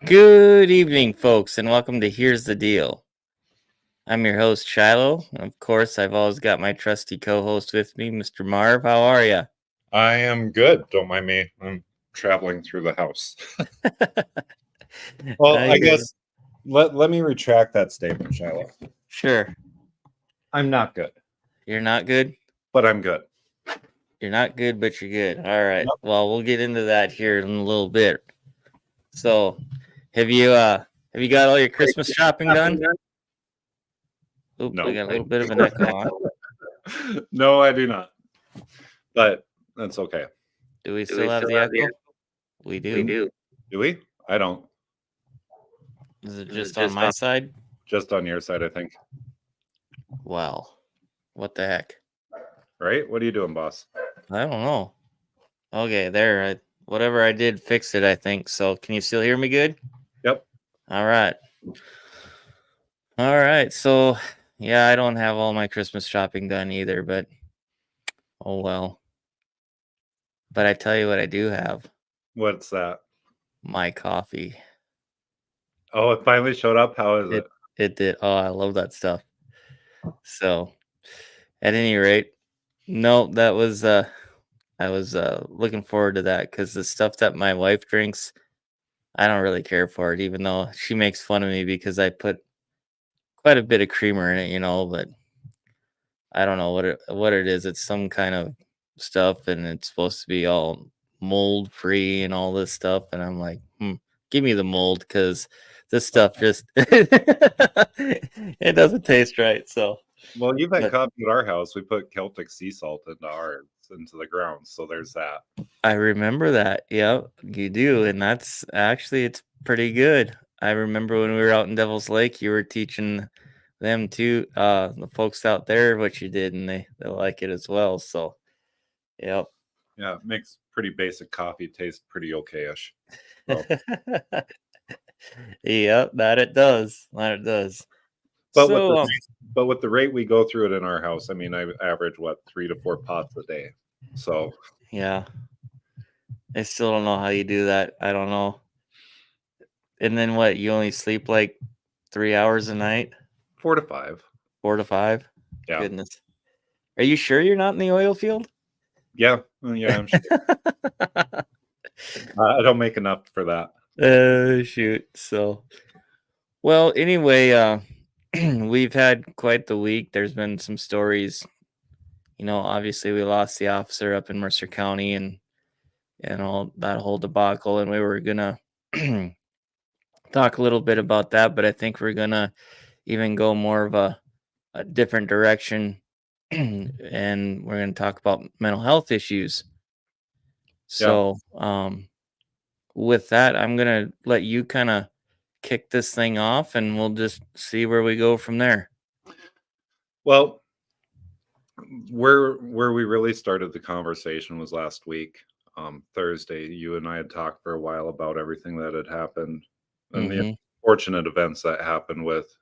Good evening, folks, and welcome to Here's the Deal. I'm your host, Shilo. And of course, I've always got my trusty co host with me, Mr. Marv. How are you? I am good. Don't mind me. I'm traveling through the house. Well, I guess let me retract that statement, Shiloh. Sure. I'm not good, You're not good? but I'm good. You're not good, but you're good. All right. Yep. Well, we'll get into that here in a little bit. So, have you got all your Christmas shopping done? Oop, No. we got a little bit of an echo on. No, I do not. But that's okay. Do we still have the echo? We do. Do we? I don't. Is it just on my side? Just on your side, I think. Well, what the heck? Right? What are you doing, boss? I don't know. Okay, there. Whatever I did fixed it, I think. So, can you still hear me good? Yep. All right. All right. So, yeah, I don't have all my Christmas shopping done either, but oh well. But I tell you what I do have, What's that? my coffee. Oh, it finally showed up. How is it? It did. Oh, I love that stuff. So, at any rate, no, that was I was looking forward to that cuz the stuff that my wife drinks, I don't really care for it even though she makes fun of me because I put quite a bit of creamer in it, but I don't know what it is. It's some kind of stuff, and it's supposed to be all mold free and all this stuff. And I'm like, give me the mold because this stuff just it doesn't taste right. So, Well, you've had but coffee at our house. We put Celtic sea salt into ours, into the ground. So there's that. I remember that. Yep, you do, and that's actually it's pretty good. I remember when we were out in Devil's Lake, you were teaching them too, the folks out there what you did, and they like it as well. So, yep. Yeah, it makes pretty basic coffee taste pretty okay-ish. So, Yep, that it does. That it does. but So, with the rate we go through it in our house, I mean, I average what 3 to 4 pots a day. So yeah, I still don't know how you do that. I don't know. And then what? You only sleep like 3 hours a night, 4 to 5. 4 to 5. Yeah, Goodness, are you sure you're not in the oil field? yeah, yeah. I'm sure. I don't make enough for that. Shoot. So, well, anyway, we've had quite the week. There's been some stories. Obviously, we lost the officer up in Mercer County, and all that whole debacle, and we were gonna talk a little bit about that, but I think we're gonna even go more of a different direction, and we're gonna talk about mental health issues. Yeah. So, with that, I'm gonna let you kind of kick this thing off, and we'll just see where we go from there. Well, where we really started the conversation was last week, Thursday. You and I had talked for a while about everything that had happened and the Mm-hmm. unfortunate events that happened with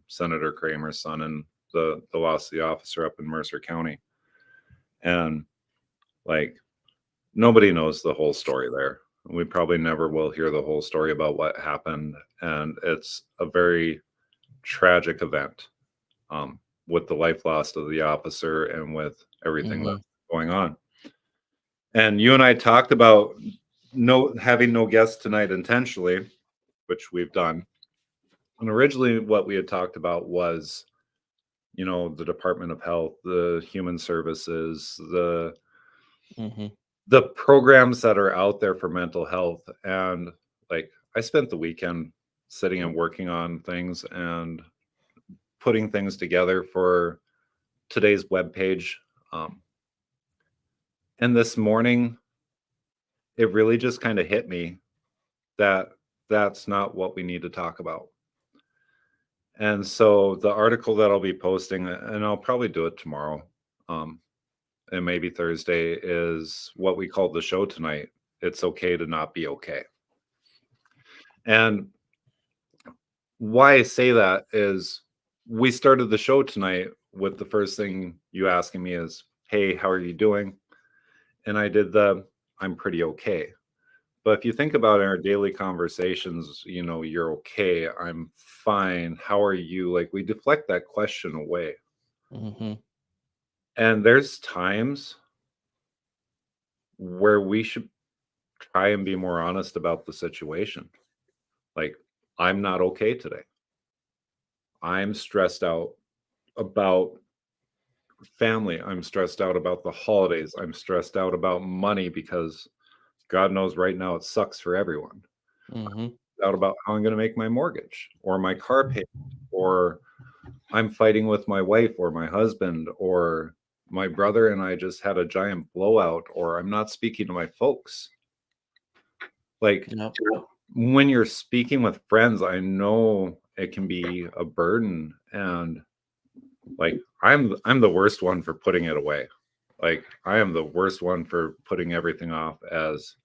Senator Kramer's son and the loss of the officer up in Mercer County. And like nobody knows the whole story there. We probably never will hear the whole story about what happened. And it's a very tragic event, with the life lost of the officer and with everything Mm-hmm. that's going on. And you and I talked about having no guests tonight intentionally, which we've done. And originally what we had talked about was, the Department of Health, the Human Services, Mm-hmm. the programs that are out there for mental health. And like I spent the weekend sitting and working on things and putting things together for today's webpage. And this morning, it really just kind of hit me that that's not what we need to talk about. And so the article that I'll be posting, and I'll probably do it tomorrow, and maybe Thursday, is what we called the show tonight. It's okay to not be okay. And why I say that is we started the show tonight with the first thing you asking me is, hey, how are you doing? And I did I'm pretty okay. But if you think about our daily conversations, you're okay, I'm fine, how are you? Like, we deflect that question away. Mhm. And there's times where we should try and be more honest about the situation. Like, I'm not okay today. I'm stressed out about family. I'm stressed out about the holidays. I'm stressed out about money because God knows right now it sucks for everyone. Mhm. Out about how I'm going to make my mortgage or my car payment, or I'm fighting with my wife or my husband, or my brother and I just had a giant blowout, or I'm not speaking to my folks. Like, Yep. when you're speaking with friends, I know it can be a burden, and like, I'm the worst one for putting it away. Like, I am the worst one for putting everything off as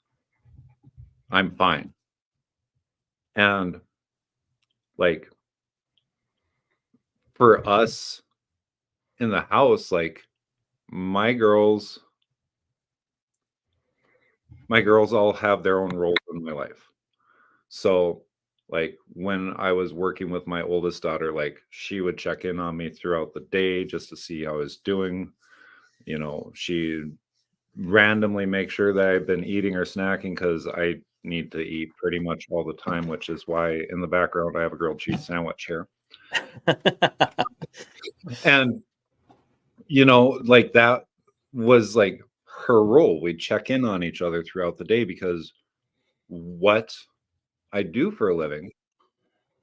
I'm fine. And like, for us in the house, like, my girls my girls all have their own roles in my life. So, like, when I was working with my oldest daughter, like, she would check in on me throughout the day just to see how I was doing. She'd randomly make sure that I've been eating or snacking because I need to eat pretty much all the time, which is why in the background I have a grilled cheese sandwich here. And, like, that was like her role. We'd check in on each other throughout the day because what I do for a living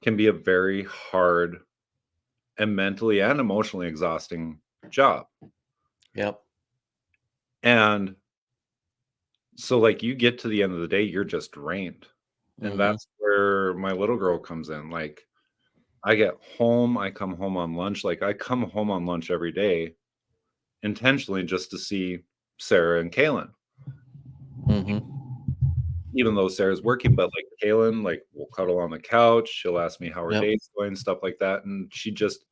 can be a very hard and mentally and emotionally exhausting job. Yep. And so, like, you get to the end of the day, you're just drained. And Mhm. that's where my little girl comes in. Like, I get home, I come home on lunch. Like, I come home on lunch every day intentionally just to see Sarah and Kaylin, Mhm. even though Sarah's working. But like, Kaylin, like, we'll cuddle on the couch. She'll ask me how her Yep. day's going, stuff like that. And she just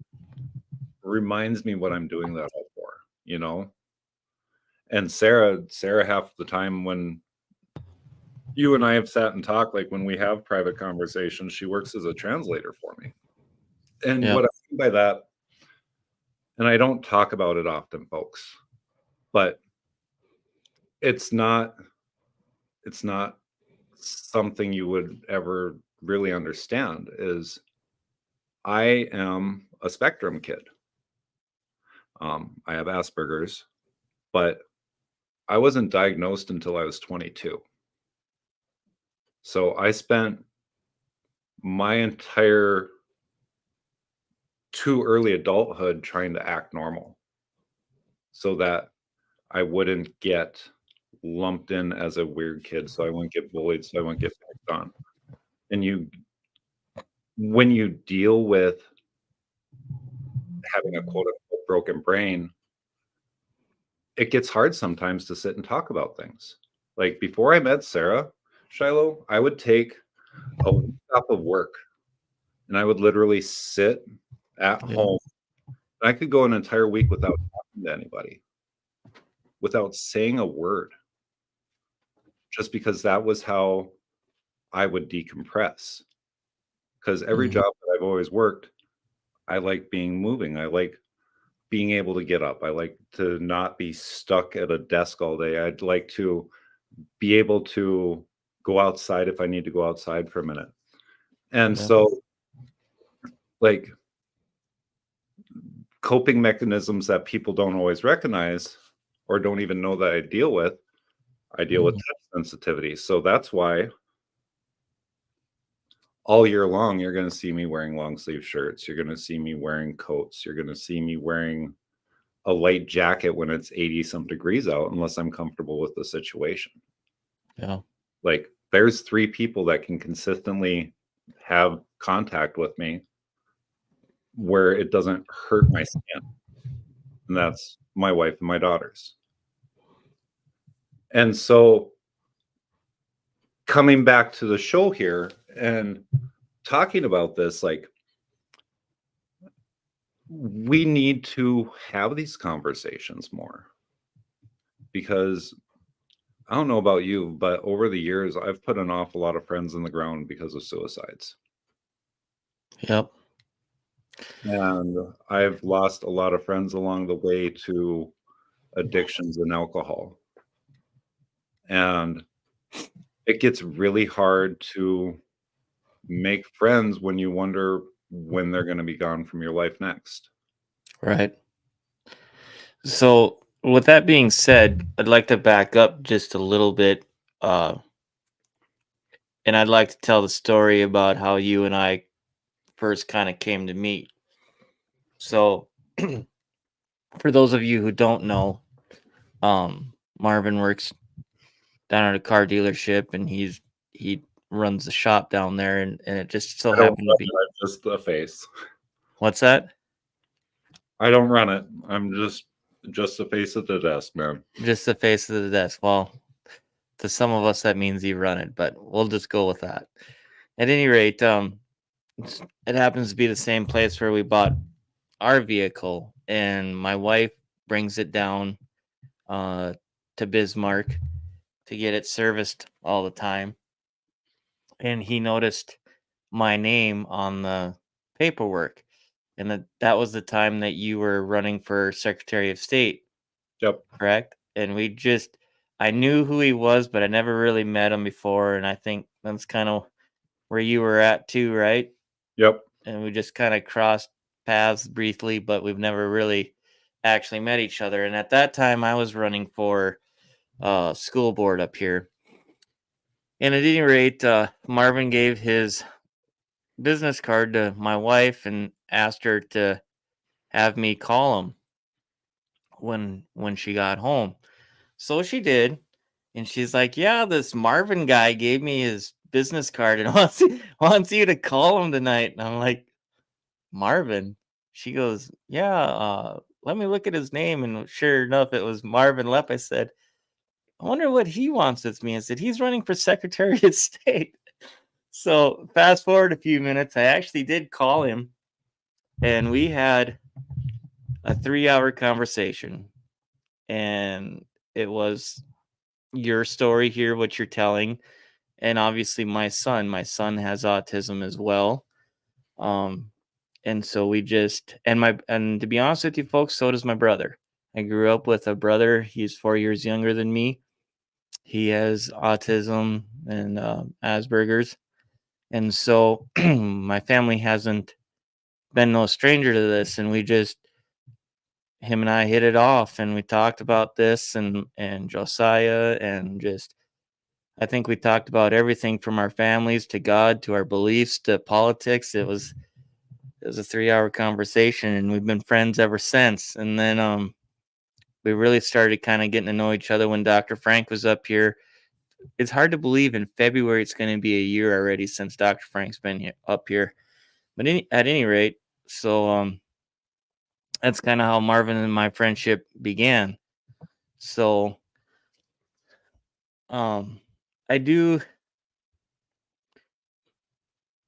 reminds me what I'm doing that all for, you know? And Sarah, half the time when you and I have sat and talked, like when we have private conversations, she works as a translator for me. And what Yep. I mean by that, and I don't talk about it often, folks, but it's not it's not something you would ever really understand is I am a spectrum kid. I have Asperger's, but I wasn't diagnosed until I was 22. So I spent my entire too early adulthood trying to act normal so that I wouldn't get lumped in as a weird kid, so I wouldn't get bullied, so I wouldn't get picked on. And when you deal with having a quote unquote broken brain, it gets hard sometimes to sit and talk about things. Like, before I met Sarah, Shiloh, I would take a week off of work and I would literally sit at Yep. home. I could go an entire week without talking to anybody, without saying a word, just because that was how I would decompress. Because every Mhm. job that I've always worked, I like being moving. I like being able to get up. I like to not be stuck at a desk all day. I'd like to be able to go outside if I need to go outside for a minute. And Yep. so, like, coping mechanisms that people don't always recognize or don't even know that I deal with Mhm. touch sensitivity. So that's why all year long, you're going to see me wearing long sleeve shirts. You're going to see me wearing coats. You're going to see me wearing a light jacket when it's 80 some degrees out, unless I'm comfortable with the situation. Yeah. Like, there's 3 people that can consistently have contact with me where it doesn't hurt my skin. And that's my wife and my daughters. And so, coming back to the show here and talking about this, like, we need to have these conversations more because I don't know about you, but over the years, I've put an awful lot of friends in the ground because of suicides. Yep. And I've lost a lot of friends along the way to addictions and alcohol. And it gets really hard to make friends when you wonder when they're going to be gone from your life next. Right. So, with that being said, I'd like to back up just a little bit, uh, and I'd like to tell the story about how you and I first kind of came to meet. So, for those of you who don't know, Marvin works down at a car dealership, and he runs the shop down there, and it just so I don't happened to run be. it, I'm just a face. What's that? I don't run it. I'm just the face of the desk, man. Just the face of the desk. Well, to some of us that means you run it, but we'll just go with that. At any rate, it happens to be the same place where we bought our vehicle, and my wife brings it down uh, to Bismarck to get it serviced all the time. And he noticed my name on the paperwork, and that was the time that you were running for Secretary of State, Yep. correct? And I knew who he was, but I never really met him before, and I think that's kind of where you were at too, right? Yep. And we just kind of crossed paths briefly, but we've never really actually met each other. And at that time, I was running for school board up here. And at any rate, Marvin gave his business card to my wife and asked her to have me call him when she got home. So she did, and she's like, "Yeah, this Marvin guy gave me his business card and wants you to call him tonight." And I'm like, "Marvin?" She goes, "Yeah, let me look at his name." And sure enough, it was Marvin Lepp. I said, "I wonder what he wants with me." I said, "He's running for Secretary of State." So fast forward a few minutes, I actually did call him, and we had a 3-hour conversation. And it was your story here, what you're telling, and obviously my son has autism as well. um and so we just and to be honest with you folks, so does my brother. I grew up with a brother. He's 4 years younger than me. He has autism and Asperger's, and so my family hasn't been no stranger to this. And we just him and I hit it off, and we talked about this and Josiah, and just I think we talked about everything from our families to God to our beliefs to politics. It was a 3-hour conversation, and we've been friends ever since. And then we really started kind of getting to know each other when Dr. Frank was up here. It's hard to believe in February it's going to be a year already since Dr. Frank's been up here. But at any rate, so that's kind of how Marvin and my friendship began. So um, I do.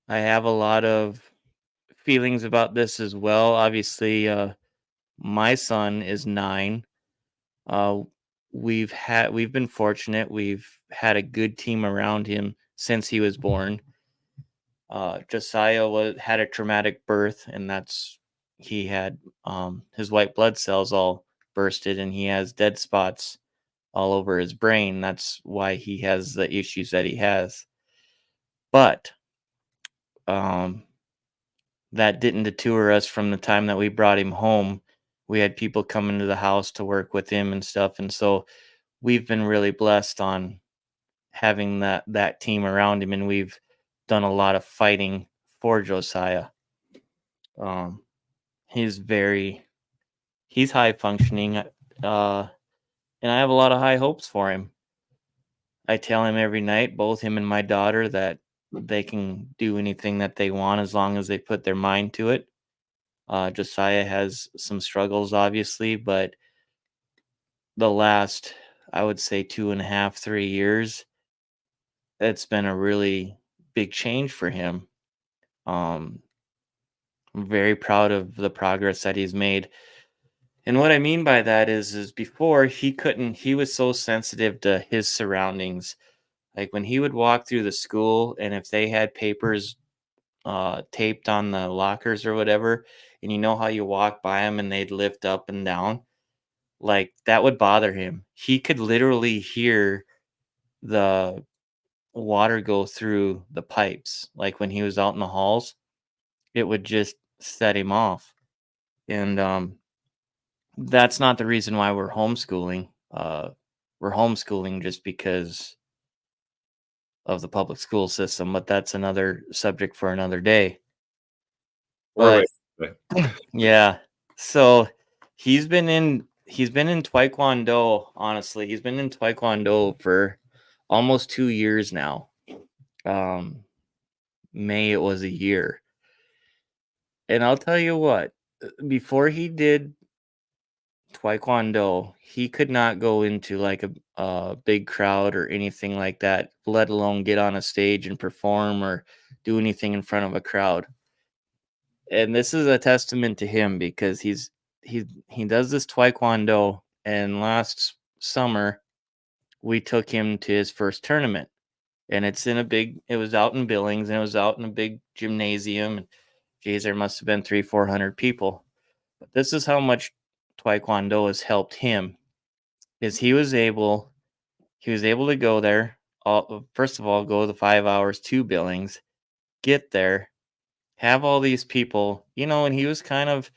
I have a lot of feelings about this as well. Obviously, my son is 9. Uh, we've been fortunate. We've had a good team around him since he was born. Josiah had a traumatic birth, and he had his white blood cells all bursted, and he has dead spots all over his brain. That's why he has the issues that he has. But um, that didn't deter us from the time that we brought him home. We had people come into the house to work with him and stuff, and so we've been really blessed on having that team around him, and we've done a lot of fighting for Josiah. Um, he's very he's high functioning, and I have a lot of high hopes for him. I tell him every night, both him and my daughter, that they can do anything that they want as long as they put their mind to it. Josiah has some struggles, obviously, but the last, I would say, 2.5, 3 years, it's been a really big change for him. Um, I'm very proud of the progress that he's made. And what I mean by that is before he was so sensitive to his surroundings. Like when he would walk through the school and if they had papers taped on the lockers or whatever, and you know how you walk by them and they'd lift up and down, like that would bother him. He could literally hear the water go through the pipes. Like when he was out in the halls, it would just set him off. And that's not the reason why we're homeschooling. We're homeschooling just because of the public school system, but that's another subject for another day. Or But like, yeah, so he's been in Taekwondo. Honestly, he's been in Taekwondo for almost 2 years now. Um, May it was a year, and I'll tell you what. Before he did Taekwondo, he could not go into like a big crowd or anything like that, let alone get on a stage and perform or do anything in front of a crowd. And this is a testament to him because he does this Taekwondo, and last summer we took him to his first tournament, and it was out in Billings, and it was out in a big gymnasium, and geez, there must have been 300-400 people. But this is how much Taekwondo has helped him is he was able to go there. First of all, go the 5 hours to Billings, get there, have all these people, and he was kind of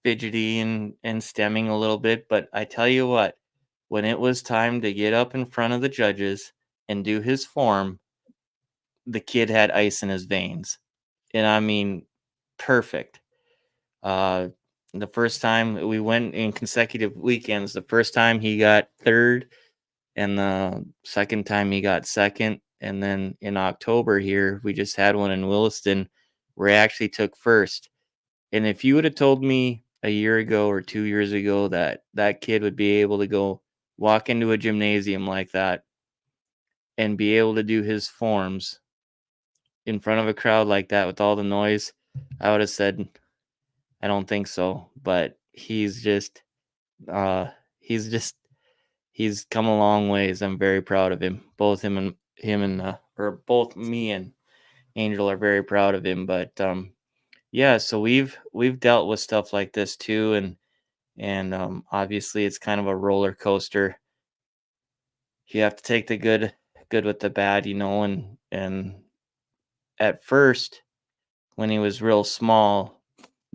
fidgety and stemming a little bit. But I tell you what, when it was time to get up in front of the judges and do his form, the kid had ice in his veins. And I mean, perfect. Uh, the first time we went in consecutive weekends, the first time he got third, and the second time he got second. And then in October here, we just had one in Williston where he actually took first. And if you would have told me a year ago or 2 years ago that that kid would be able to go walk into a gymnasium like that and be able to do his forms in front of a crowd like that with all the noise, I would have said, I don't think so. But uh, he's just, he's come a long ways. I'm very proud of him. Both or both me and Angel are very proud of him. But yeah, so we've dealt with stuff like this too, and obviously it's kind of a roller coaster. You have to take the good with the bad, and at first when he was real small,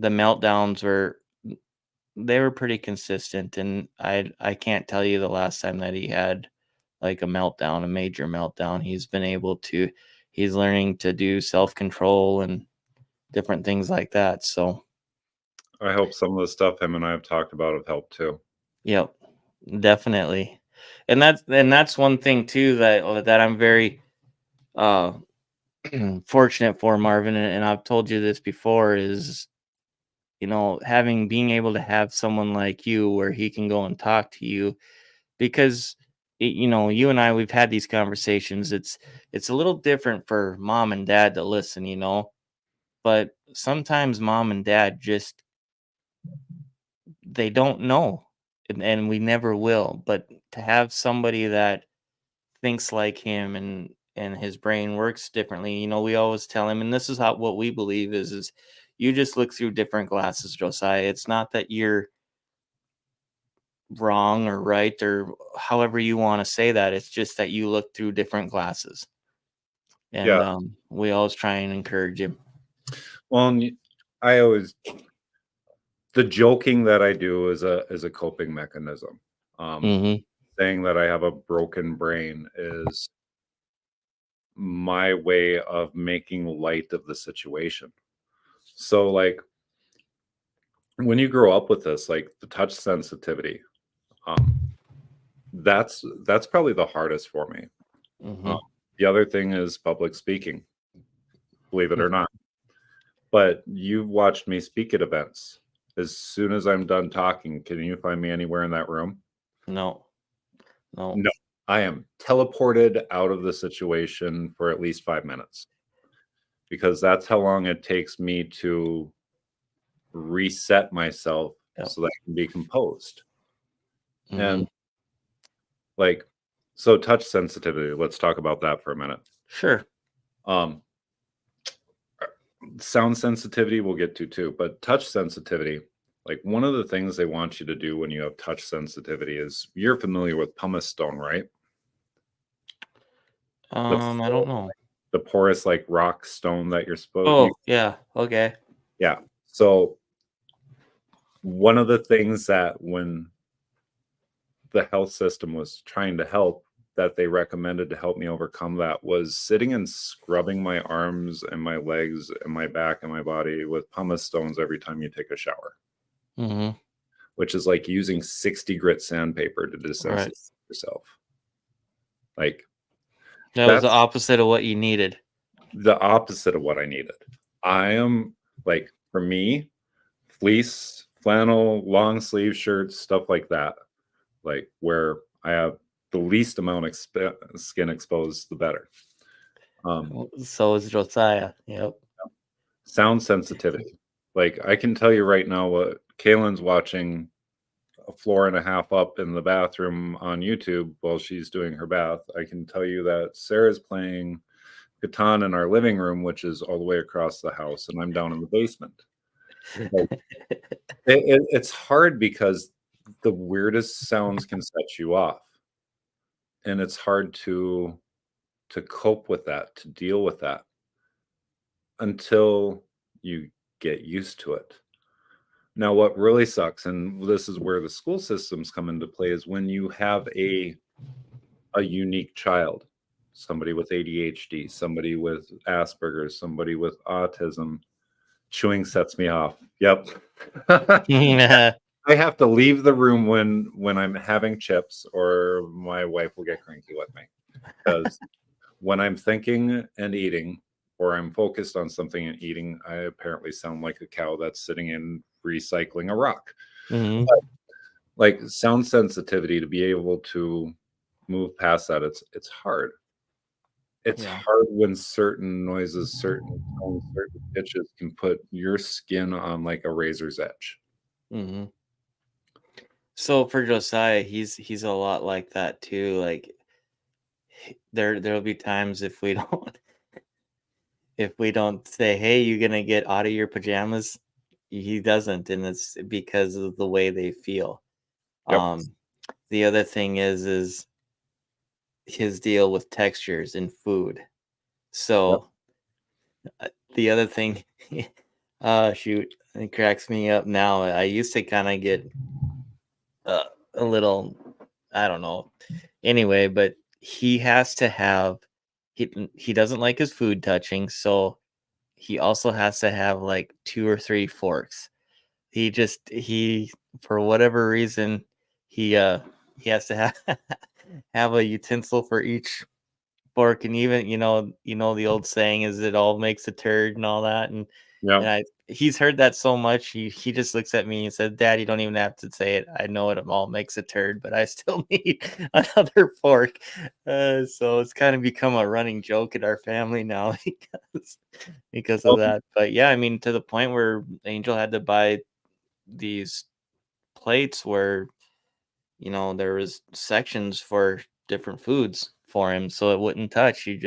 the meltdowns were pretty consistent, and I can't tell you the last time that he had like a major meltdown. He's learning to do self-control and different things like that. So, I hope some of the stuff him and I have talked about have helped too. yep, definitely. And that's one thing too that I'm very uh fortunate for, Marvin, and I've told you this before, is being able to have someone like you where he can go and talk to you, because you and I, we've had these conversations. It's a little different for mom and dad to listen, but sometimes mom and dad just they don't know, and we never will. But to have somebody that thinks like him, and his brain works differently, we always tell him, and this is how what we believe is you just look through different glasses, Josiah. It's not that you're wrong or right or however you want to say that. It's just that you look through different glasses, and Yeah. we always try and encourage him. Well, I always the joking that I do is a coping mechanism. Mm-hmm. Saying that I have a broken brain is my way of making light of the situation. So like when you grow up with this, like the touch sensitivity, um, that's probably the hardest for me. Mm-hmm. Um, the other thing is public speaking, believe it or not. But you've watched me speak at events. As soon as I'm done talking, can you find me anywhere in that room? No, no. No, I am teleported out of the situation for at least 5 minutes because that's how long it takes me to reset myself Yep. so that it can be composed. Hmm. And like, so touch sensitivity, let's talk about that for a minute. Sure. Um, sound sensitivity we'll get to too, but touch sensitivity, like one of the things they want you to do when you have touch sensitivity is, you're familiar with pumice stone, right? The I don't know. the porous like rock stone that you're supposed you Oh, yeah. Okay. yeah. So one of the things that when the health system was trying to help, that they recommended to help me overcome that, was sitting and scrubbing my arms and my legs and my back and my body with pumice stones every time you take a shower, Hmm. which is like using 60 grit sandpaper to Right. desensitize yourself. Like, That was the that's opposite of what you needed. the opposite of what I needed. I am like, for me, fleece, flannel, long sleeve shirts, stuff like that, like where I have the least amount of skin exposed, the better. So is Josiah. Yep. Sound sensitivity. Like, I can tell you right now, what Kaylin's watching a floor and a half up in the bathroom on YouTube while she's doing her bath. I can tell you that Sarah's playing Catan in our living room, which is all the way across the house, and I'm down in the basement. Like, it's hard because the weirdest sounds can set you off, and it's hard to cope with that, to deal with that until you get used to it. Now, what really sucks, and this is where the school systems come into play, is when you have a unique child, somebody with ADHD, somebody with Asperger's, somebody with autism. Chewing sets me off. Yep. I have to leave the room when I'm having chips, or my wife will get cranky with me, because when I'm thinking and eating, or I'm focused on something and eating, I apparently sound like a cow that's sitting in recycling a rock. Hmm. But like, sound sensitivity, to be able to move past that, it's hard. It's Yeah. hard when certain noises, certain tones, certain pitches can put your skin on like a razor's edge. Hmm. So for Josiah, he's a lot like that too. Like there'll be times if we don't if we don't say, "Hey, you gonna get out of your pajamas?" He doesn't, and it's because of the way they feel. Yep. Um, the other thing is his deal with textures in food. Yep. So the other thing, shoot, it cracks me up now. I used to kind of get uh, a little, I don't know. Anyway, but he has to have he doesn't like his food touching, so he also has to have like 2 or 3 forks. He for whatever reason, he has to have have a utensil for each fork, and even, the old saying is it all makes a turd and all that, and Yep. he's heard that so much, he just looks at me and said, "Dad, you don't even have to say it. I know it all makes a turd, but I still need another fork." So it's kind of become a running joke in our family now because of Well, that. But yeah, I mean, to the point where Angel had to buy these plates where, there was sections for different foods for him so it wouldn't touch. It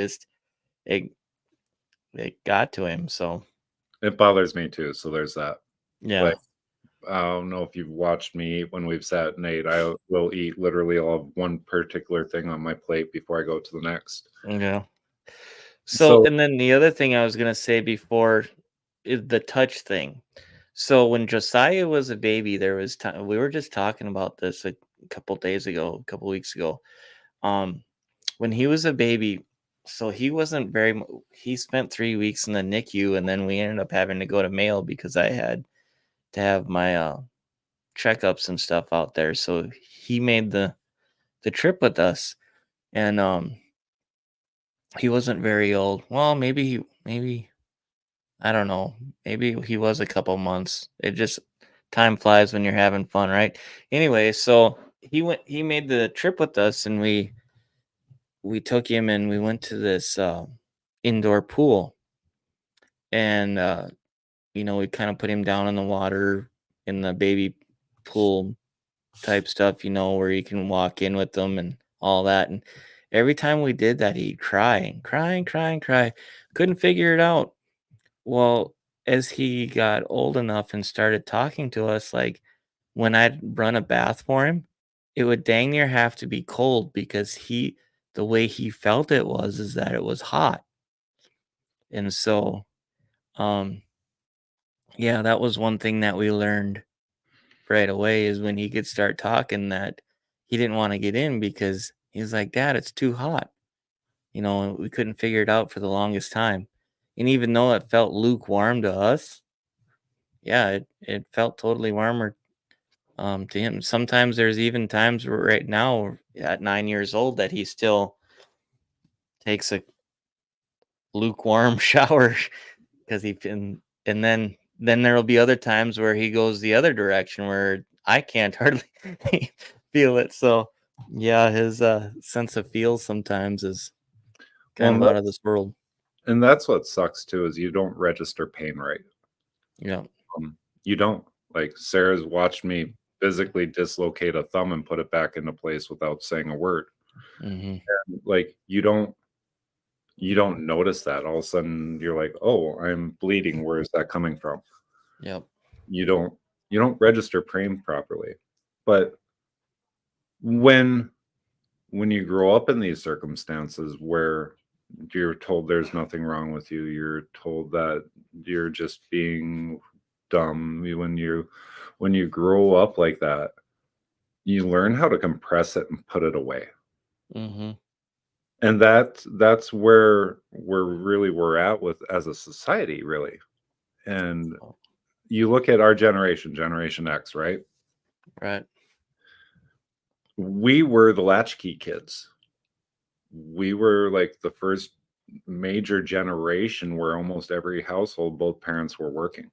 it got to him. So it bothers me too. So there's that. yeah. Like, I don't know if you've watched me eat when we've sat and ate. I will eat literally all of one particular thing on my plate before I go to the next. Yeah. So So, and then the other thing I was gonna say before is the touch thing. So when Josiah was a baby, there was time we were just talking about this a couple days ago, a couple weeks ago. Um, when he was a baby, so he wasn't he spent 3 weeks in the NICU, and then we ended up having to go to Mayo because I had to have my checkups and stuff out there. So he made the trip with us, and he wasn't very old. Well, maybe I don't know. Maybe he was a couple months. It just time flies when you're having fun, right? Anyway, so he made the trip with us, and we took him and we went to this indoor pool, and we kind of put him down in the water in the baby pool type stuff, where you can walk in with them and all that. And every time we did that, he'd cry and cry and cry and cry. Couldn't figure it out. Well, as he got old enough and started talking to us, like when I'd run a bath for him, it would dang near have to be cold because the way he felt it was is that it was hot. And so, um, yeah, that was one thing that we learned right away is when he could start talking that he didn't want to get in because he's like, Dad, it's too hot. And we couldn't figure it out for the longest time. And even though it felt lukewarm to us, yeah, it felt totally warmer to him. Sometimes there's even times where right now at 9 years old that he still takes a lukewarm shower because and then there'll be other times where he goes the other direction where I can't hardly feel it. So yeah, his sense of feel sometimes is kind of Well, out of this world. and that's what sucks too is you don't register pain right. Yeah. You don't. Like Sarah's watched me physically dislocate a thumb and put it back into place without saying a word. Hmm. Like you don't notice that. All of a sudden you're like, oh, I'm bleeding. Where is that coming from? Yep. You don't register pain properly. But when you grow up in these circumstances where you're told there's nothing wrong with you, you're told that you're just being dumb. When you grow up like that, you learn how to compress it and put it away. Hmm. And that's where we're at with as a society, really. And you look at our generation X, right? Right. We were the latchkey kids. We were like the first major generation where almost every household, both parents were working.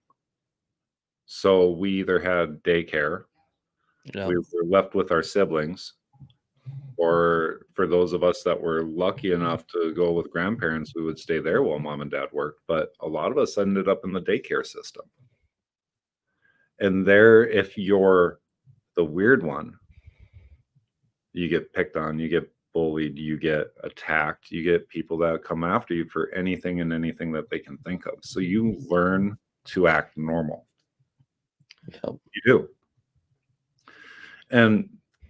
So we either had daycare, Yep. we were left with our siblings, or for those of us that were lucky enough to go with grandparents, we would stay there while mom and dad worked. But a lot of us ended up in the daycare system. And there, if you're the weird one, you get picked on, you get bullied, you get attacked, you get people that come after you for anything and anything that they can think of. So you learn to act normal. Yep. You do. And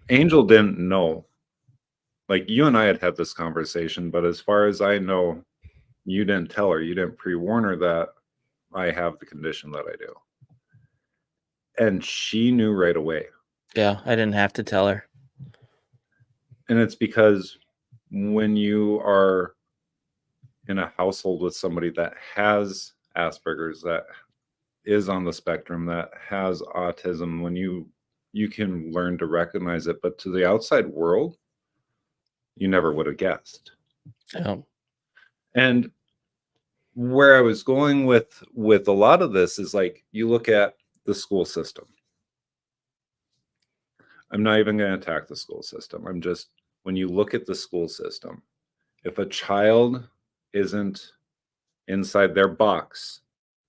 Angel didn't know. Like you and I had this conversation, but as far as I know, you didn't tell her, you didn't pre-warn her that I have the condition that I do. And she knew right away. Yeah, I didn't have to tell her. And it's because when you are in a household with somebody that has Asperger's, that is on the spectrum, that has autism, when you can learn to recognize it, but to the outside world, you never would have guessed. Yep. And where I was going with a lot of this is like you look at the school system. I'm not even going to attack the school system. I'm just, when you look at the school system, if a child isn't inside their box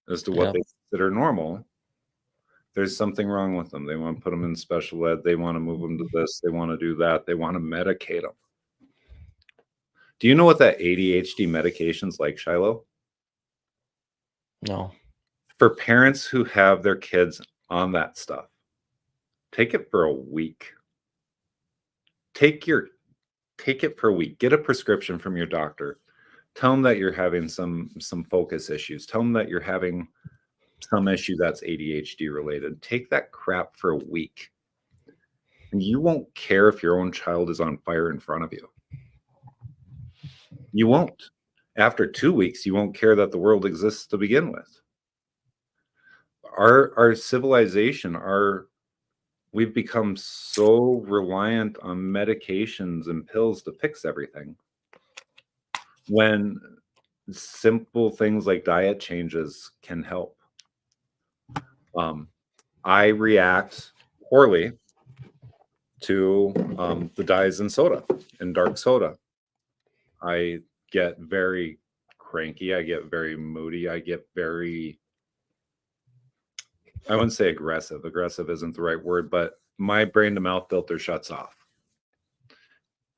as to what Yep. they consider normal, there's something wrong with them. They want to put them in special ed. They want to move them to this. They want to do that. They want to medicate them. Do you know what that ADHD medication's like, Shilo? No. For parents who have their kids on that stuff, take it for a week. Take it for a week. Get a prescription from your doctor. Tell them that you're having some focus issues. Tell them that you're having some issue that's ADHD related. Take that crap for a week. And you won't care if your own child is on fire in front of you. You won't. After 2 weeks, you won't care that the world exists to begin with. Our civilization, we've become so reliant on medications and pills to fix everything, when simple things like diet changes can help. I react poorly to the dyes in soda, in dark soda. I get very cranky. I get very moody. I get very I wouldn't say aggressive. Aggressive isn't the right word, but my brain to mouth filter shuts off.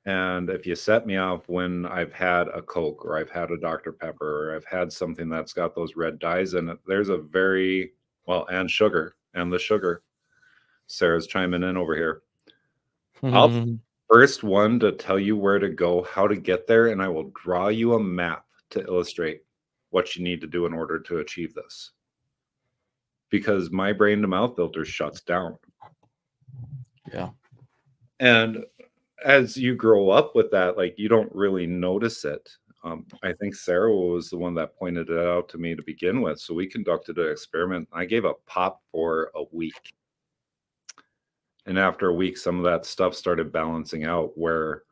And if you set me off when I've had a Coke or I've had a Dr. Pepper or I've had something that's got those red dyes in it, there's a very, well, and sugar and the sugar. Sarah's chiming in over here. I'll first one to tell you where to go, how to get there, and I will draw you a map to illustrate what you need to do in order to achieve this. Because my brain to mouth filter shuts down. Yeah. And as you grow up with that, like you don't really notice it. I think Sarah was the one that pointed it out to me to begin with. So we conducted an experiment. I gave up pop for a week. And after a week, some of that stuff started balancing out where,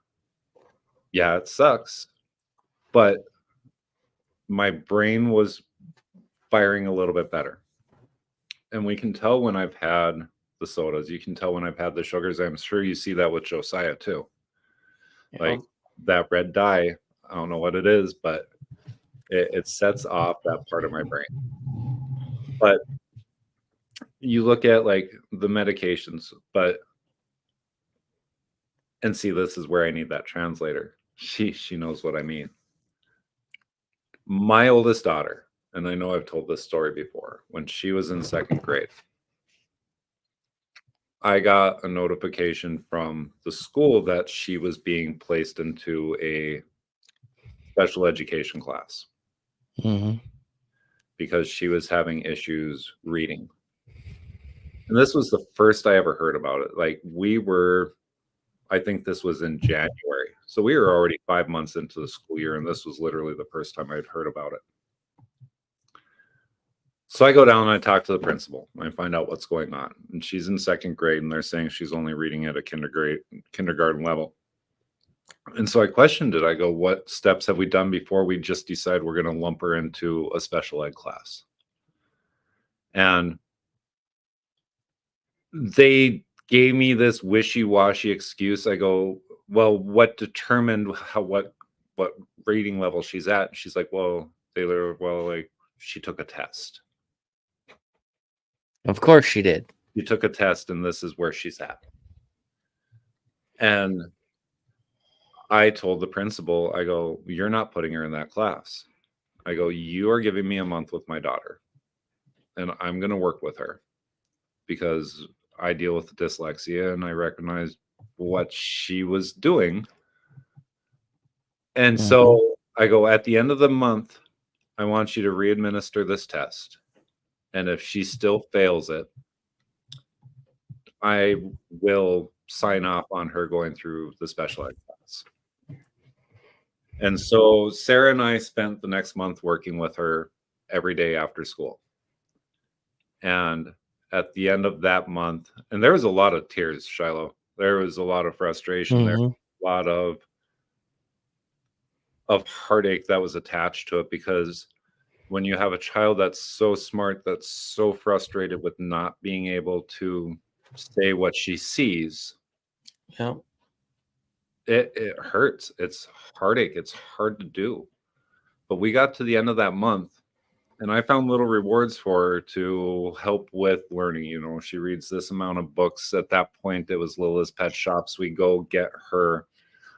yeah, it sucks, but my brain was firing a little bit better. And we can tell when I've had the sodas. You can tell when I've had the sugars. I'm sure you see that with Josiah too. Yeah. Like that red dye, I don't know what it is, but it sets off that part of my brain. But you look at like the medications, and see, this is where I need that translator. She knows what I mean. My oldest daughter, and I know I've told this story before, when she was in second grade, I got a notification from the school that she was being placed into a special education class because she was having issues reading. And this was the first I ever heard about it. Like I think this was in January. So we were already 5 months into the school year, and this was literally the first time I'd heard about it. So I go down and I talk to the principal and I find out what's going on. And she's in second grade and they're saying she's only reading at a kindergarten level. And so I questioned it. I go, what steps have we done before we just decide we're going to lump her into a special ed class? And they gave me this wishy-washy excuse. I go, well, what determined what reading level she's at? And she's like, well, like she took a test. Of course she did. You took a test and this is where she's at. And I told the principal, I go, you're not putting her in that class. I go, you are giving me a month with my daughter and I'm going to work with her because I deal with dyslexia and I recognize what she was doing. And so I go, at the end of the month, I want you to re-administer this test. And if she still fails it, I will sign off on her going through the special ed class. And so Sarah and I spent the next month working with her every day after school. And at the end of that month, and there was a lot of tears, Shilo. There was a lot of frustration. There was a lot of heartache that was attached to it because when you have a child that's so smart, that's so frustrated with not being able to say what she sees, it hurts. It's heartache. It's hard to do. But we got to the end of that month and I found little rewards for her to help with learning. You know, she reads this amount of books. At that point, it was Lila's Pet Shops. We go get her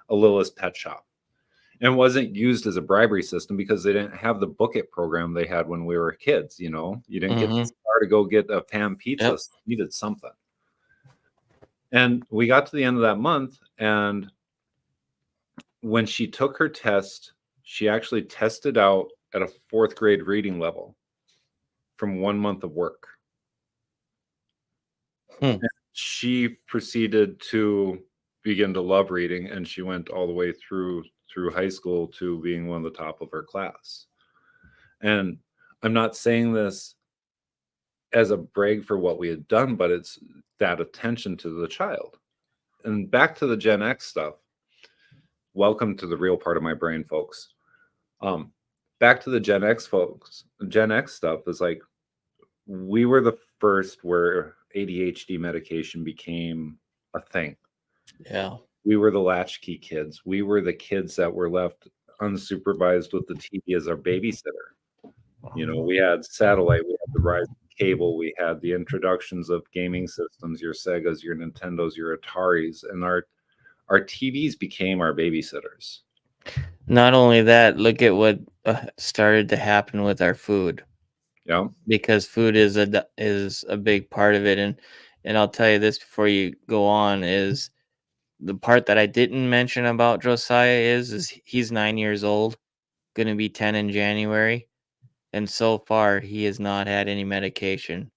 a Lila's Pet Shop. And it wasn't used as a bribery system because they didn't have the book it program they had when we were kids. You know, you didn't get the star to go get a pan pizza. So you needed something. And we got to the end of that month. And when she took her test, she actually tested out at a 4th grade reading level from 1 month of work. And she proceeded to begin to love reading, and she went all the way through high school to being one of the top of her class. And I'm not saying this as a brag for what we had done, but it's that attention to the child. And back to the Gen X stuff. Welcome to the real part of my brain, folks. Back to the Gen X folks. Gen X stuff is like, we were the first where ADHD medication became a thing. Yeah. We were the latchkey kids. We were the kids that were left unsupervised with the TV as our babysitter. You know, we had satellite, we had the rise of cable, we had the introductions of gaming systems, your Segas, your Nintendos, your Ataris, and our TVs became our babysitters. Not only that, look at what started to happen with our food, Yeah. because food is a big part of it. And I'll tell you this before you go on, is the part that I didn't mention about Josiah is he's 9 years old, going to be 10 in January, and so far he has not had any medication.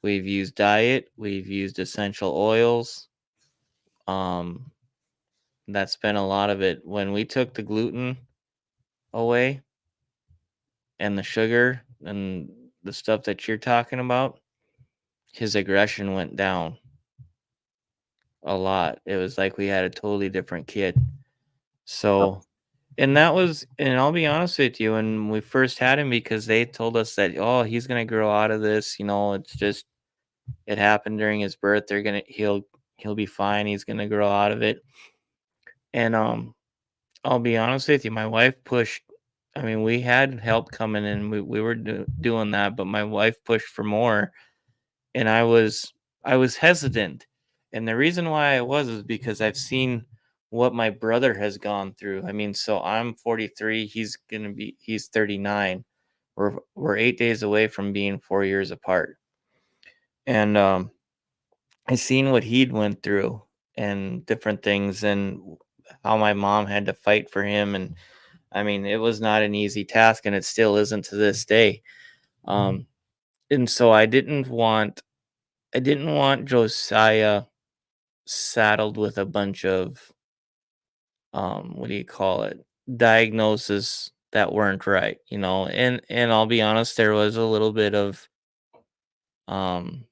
We've used diet, we've used essential oils. Um, that's been a lot of it. When we took the gluten away and the sugar and the stuff that you're talking about, his aggression went down a lot. It was like we had a totally different kid. So, and that was, and I'll be honest with you, when we first had him, because they told us that, oh, he's gonna grow out of this. It's just it happened during his birth. He'll be fine. He's gonna grow out of it. And I'll be honest with you, my wife pushed. I mean, we had help coming in. We were doing that, but my wife pushed for more, and I was hesitant. And the reason why I was is because I've seen what my brother has gone through. I mean, so I'm 43, he's 39. We're 8 days away from being 4 years apart. And I seen what he'd went through and different things, and how my mom had to fight for him. And I mean, it was not an easy task, and it still isn't to this day. Um and so I didn't want Josiah saddled with a bunch of what do you call it, diagnoses that weren't right. And I'll be honest, there was a little bit of um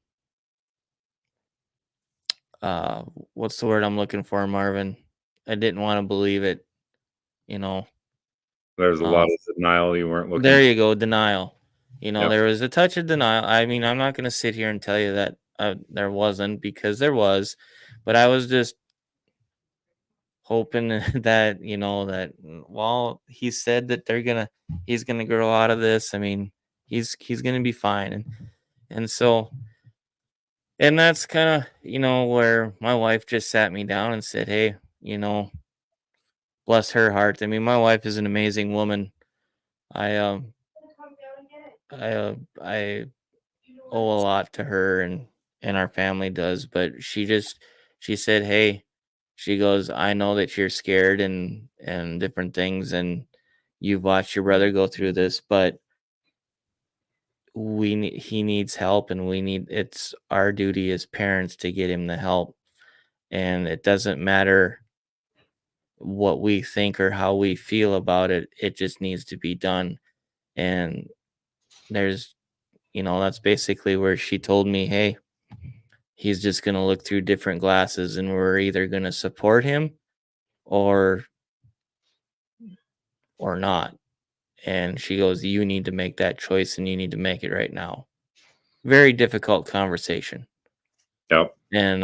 uh what's the word I'm looking for, Marvin? I didn't want to believe it, you know. There's a lot um of denial you weren't looking there for. you go, denial. Yeah. There was a touch of denial. I mean, I'm not going to sit here and tell you that there wasn't, because there was, but I was just hoping that well, he said that he's gonna grow out of this. I mean, he's gonna be fine. And so, and that's kind of where my wife just sat me down and said, hey, you know bless her heart. I mean, my wife is an amazing woman. I um i uh, i owe a lot to her, and our family does. But she said, hey, she goes, I know that you're scared and different things, and you've watched your brother go through this, but he needs help, and it's our duty as parents to get him the help. And it doesn't matter what we think or how we feel about it, it just needs to be done. And there's that's basically where she told me, hey, he's just going to look through different glasses, and we're either going to support him or not. And she goes, you need to make that choice, and you need to make it right now. Very difficult conversation. Yep. And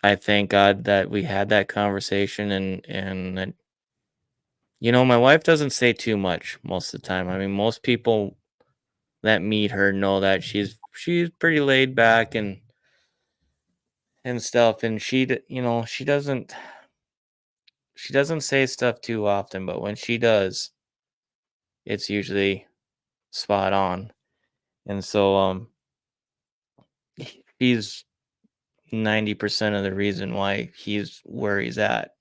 I thank God that we had that conversation. And that, my wife doesn't say too much most of the time. I mean, most people that meet her know that she's pretty laid back and stuff. And she doesn't say stuff too often, but when she does, it's usually spot on. And so he's 90% of the reason why he's where he's at.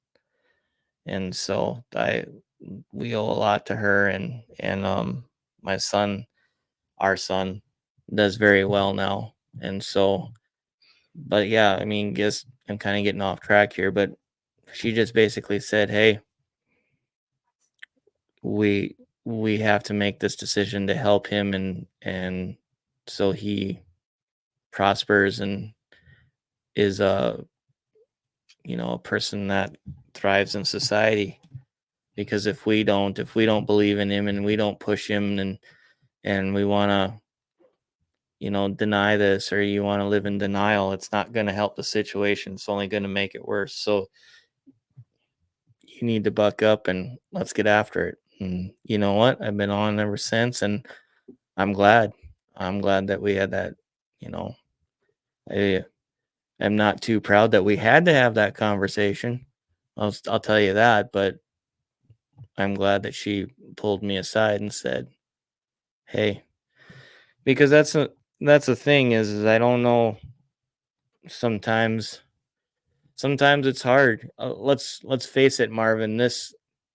And so we owe a lot to her. And my son, our son, does very well now. And so, but yeah, I mean, guess I'm kind of getting off track here, but she just basically said, hey, we we have to make this decision to help him, and so he prospers and is a person that thrives in society. Because if we don't believe in him, and we don't push him, and we want to deny this, or you want to live in denial, it's not going to help the situation. It's only going to make it worse. So you need to buck up, and let's get after it. And you know what, I've been on ever since, and I'm glad. I'm glad that we had that, you know. I am not too proud that we had to have that conversation. I'll tell you that, but I'm glad that she pulled me aside and said, "Hey," because that's the thing is I don't know, sometimes sometimes it's hard. Let's face it, Marvin, this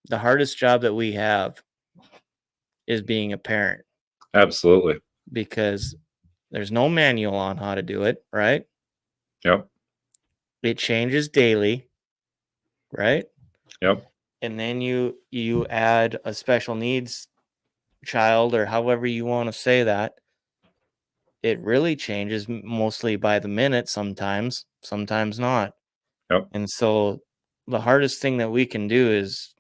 the hardest job that we have is being a parent Absolutely. because there's no manual on how to do it, right? Yep. It changes daily, right? Yep. And then you add a special needs child or however you want to say that, it really changes mostly by the minute sometimes, sometimes not. Yep. And so the hardest thing that we can do is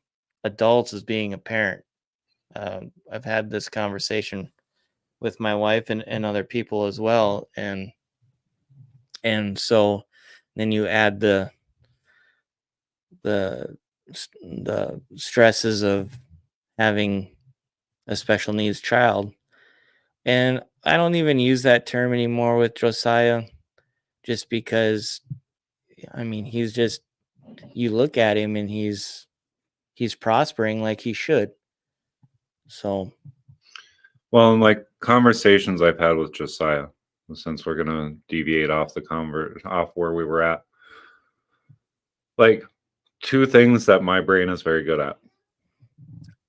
adults is being a parent. I've had this conversation with my wife and other people as well. And so then you add the the stresses of having a special needs child. And I don't even use that term anymore with Josiah just because I mean he's just you look at him and he's prospering like he should. So, Well, and like conversations I've had with Josiah, since we're gonna deviate off off where we were at, like two things that my brain is very good at: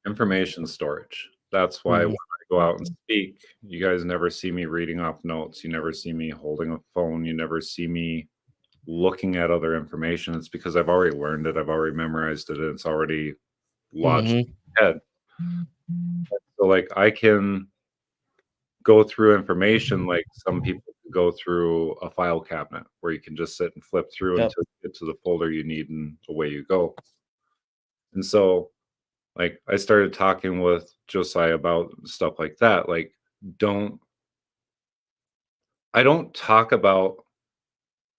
information storage. That's why when mhm, I go out and speak, you guys never see me reading off notes. You never see me holding a phone. You never see me looking at other information. It's because I've already learned it. I've already memorized it. And it's already lodged mhm, in my head. So like I can go through information like some people can go through a file cabinet where you can just sit and flip through yep, until you get to the folder you need and away you go. And so like I started talking with Josiah about stuff like that. Like don't I don't talk about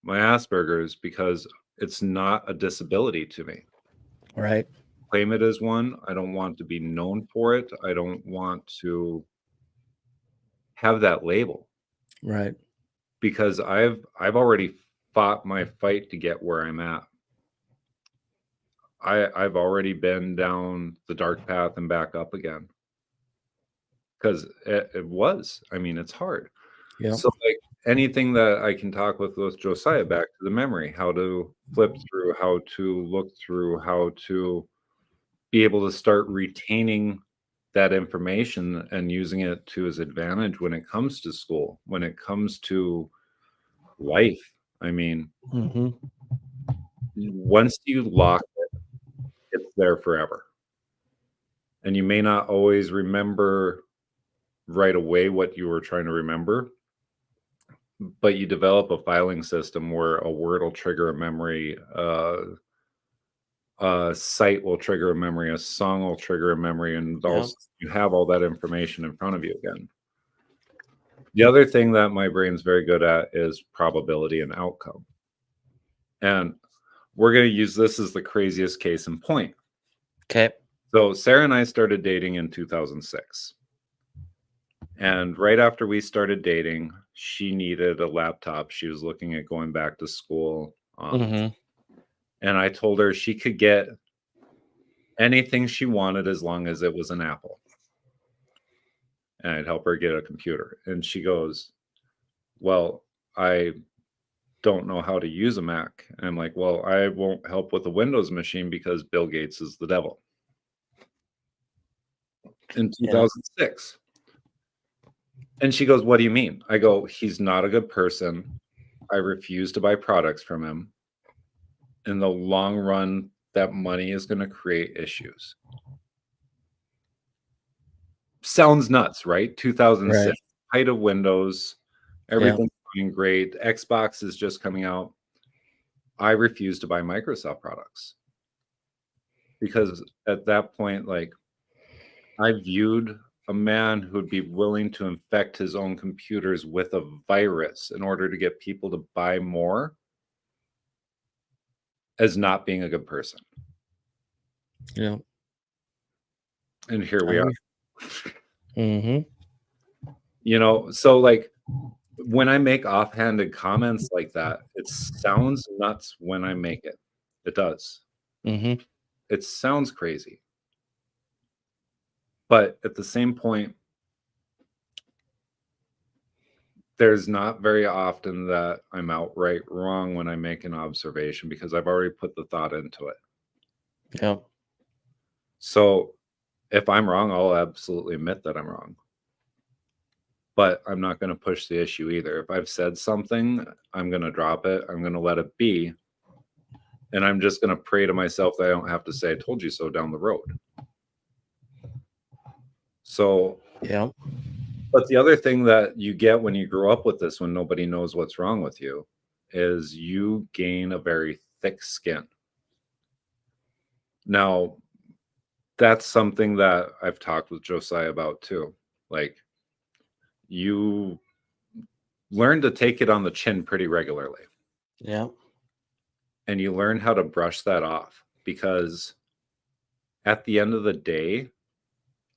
my Asperger's because it's not a disability to me. right, Claim it as one. I don't want to be known for it. I don't want to have that label right, because I've already fought my fight to get where I'm at. I've already been down the dark path and back up again because it was. I mean, it's hard. yep, So like anything that I can talk with Josiah back to the memory, how to flip through, how to look through, how to be able to start retaining that information and using it to his advantage when it comes to school, when it comes to life. I mean, mhm, once you lock it, it's there forever. And you may not always remember right away what you were trying to remember, but you develop a filing system where a word will trigger a memory, a sight will trigger a memory, a song will trigger a memory, and yep, also you have all that information in front of you again. The other thing that my brain's very good at is probability and outcome. And we're going to use this as the craziest case in point. okay, So, Sarah and I started dating in 2006. And right after we started dating, she needed a laptop. She was looking at going back to school. mhm, And I told her she could get anything she wanted as long as it was an Apple. And I'd help her get a computer. And she goes, "Well, I don't know how to use a Mac." And I'm like, "Well, I won't help with a Windows machine because Bill Gates is the devil." In yeah, 2006. And she goes, "What do you mean?" I go, "He's not a good person. I refuse to buy products from him. In the long run, that money is going to create issues." Sounds nuts, right? right, 2006, height of Windows, yeah, everything's going great. Xbox is just coming out. I refuse to buy Microsoft products because at that point, like I viewed a man who'd be willing to infect his own computers with a virus in order to get people to buy more as not being a good person. yeah, And here I we are. mhm, So like when I make offhanded comments like that, it sounds nuts when I make it. It does. Mm-hmm. It sounds crazy. But at the same point, there's not very often that I'm outright wrong when I make an observation because I've already put the thought into it. Yep. So if I'm wrong, I'll absolutely admit that I'm wrong. But I'm not going to push the issue either. If I've said something, I'm going to drop it. I'm going to let it be. And I'm just going to pray to myself that I don't have to say, I told you so down the road. So, Yep. but the other thing that you get when you grow up with this, when nobody knows what's wrong with you, is you gain a very thick skin. Now, that's something that I've talked with Josiah about too. Like, you learn to take it on the chin pretty regularly. Yep. And you learn how to brush that off because at the end of the day,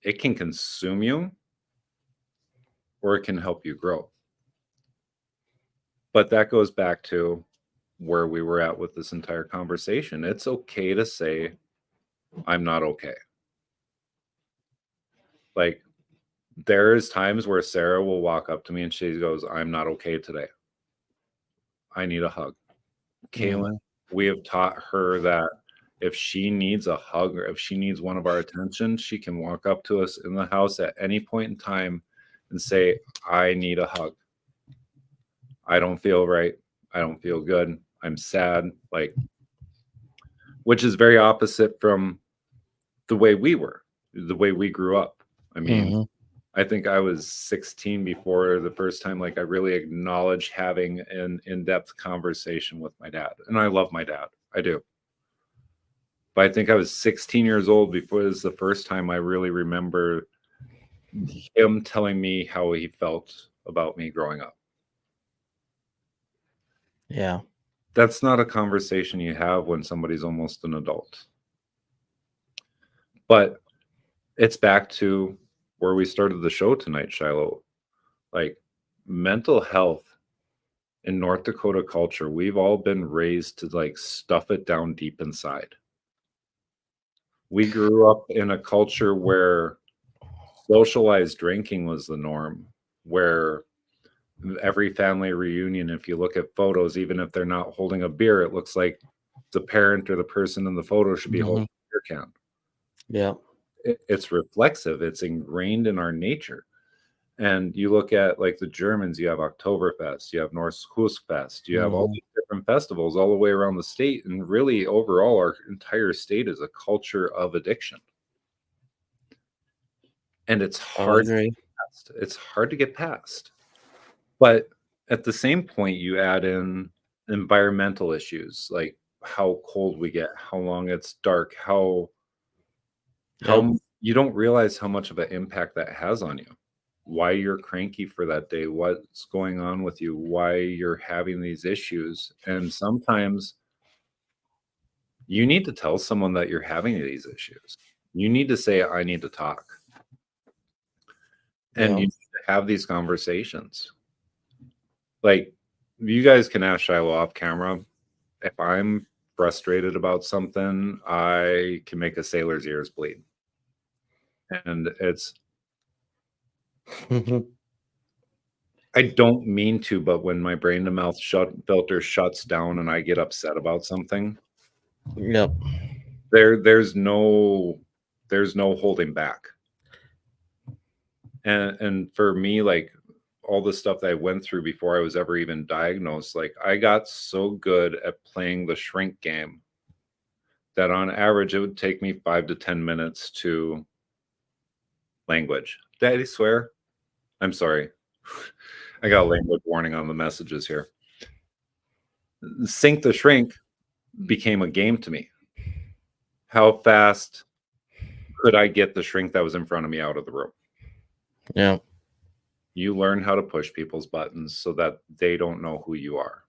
it can consume you or it can help you grow. But that goes back to where we were at with this entire conversation. It's okay to say, I'm not okay. Like, there's times where Sarah will walk up to me and she goes, I'm not okay today. I need a hug. Kaylin, we have taught her that if she needs a hug or if she needs one of our attention, she can walk up to us in the house at any point in time and say, I need a hug. I don't feel right. I don't feel good. I'm sad. Like, which is very opposite from the way we were, the way we grew up. I mean, I think I was 16 before the first time like I really acknowledged having an in-depth conversation with my dad. And I love my dad. I do. But I think I was 16 years old before it was the first time I really remember him telling me how he felt about me growing up. Yeah. That's not a conversation you have when somebody's almost an adult. But it's back to where we started the show tonight, Shiloh. Like, mental health in North Dakota culture, we've all been raised to like stuff it down deep inside. We grew up in a culture where socialized drinking was the norm, where every family reunion, if you look at photos, even if they're not holding a beer, it looks like the parent or the person in the photo should be holding a beer can. Yeah. It's reflexive, it's ingrained in our nature. And you look at like the Germans, you have Oktoberfest, you have Northhusfest, you have all these different festivals all the way around the state. And really, overall, our entire state is a culture of addiction. And it's hard to get past. It's hard to get past. But at the same point, you add in environmental issues like how cold we get, how long it's dark, how you don't realize how much of an impact that has on you. Why you're cranky for that day, what's going on with you, why you're having these issues. And sometimes you need to tell someone that you're having these issues. You need to say, I need to talk. And you need to have these conversations. Like, you guys can ask Shiloh off camera. If I'm frustrated about something, I can make a sailor's ears bleed. And it's I don't mean to, but when my brain to mouth filter shuts down and I get upset about something, there's no holding back. And for me, like all the stuff that I went through before I was ever even diagnosed, like I got so good at playing the shrink game that on average it would take me 5 to 10 minutes to language. Daddy swear? I'm sorry. I got a language warning on the messages here. Sink the Shrink became a game to me. How fast could I get the shrink that was in front of me out of the room? Yeah. You learn how to push people's buttons so that they don't know who you are.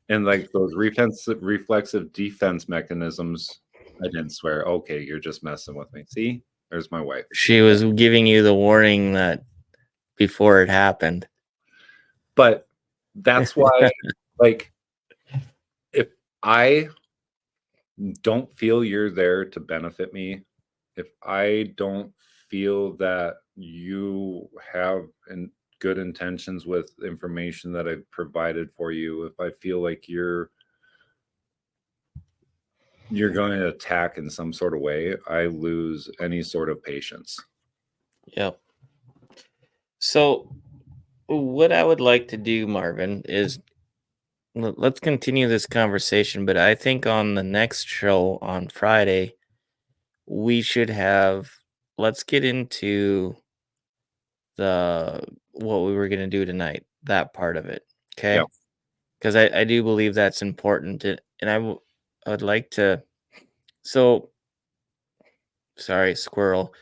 And like those reflexive defense mechanisms, I didn't swear. Okay, you're just messing with me. See, there's my wife. She was giving you the warning that before it happened. But that's why, like, if I don't feel you're there to benefit me, if I don't feel that you have good intentions with information that I've provided for you, if I feel like you're going to attack in some sort of way, I lose any sort of patience. Yep. So what I would like to do, Marvin, is let's continue this conversation, but I think on the next show on Friday, we should have let's get into the what we were going to do tonight, that part of it. Yeah. Okay? Because I do believe that's important. And I would like to. So, sorry, squirrel.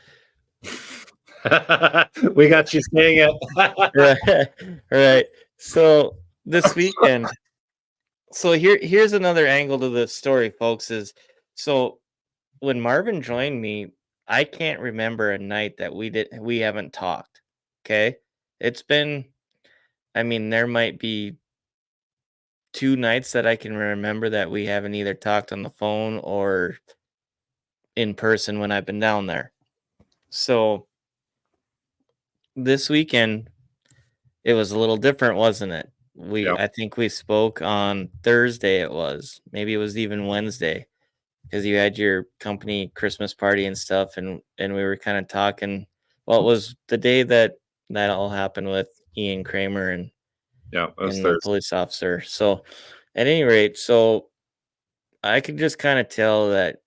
We got you saying it. Right. Right. So, this weekend, so here's another angle to the story, folks, is so when Marvin joined me, I can't remember a night that we haven't talked. Okay? It's been, I mean, there might be 2 nights that I can remember that we haven't either talked on the phone or in person when I've been down there. So, this weekend, it was a little different, wasn't it? Yeah. I think we spoke on Thursday it was. Maybe it was even Wednesday because you had your company Christmas party and stuff, and we were kind of talking. Well, it was the day that that all happened with Ian Kramer Yeah. It was and the Thursday. police officer. So, at any rate, so I could just kind of tell that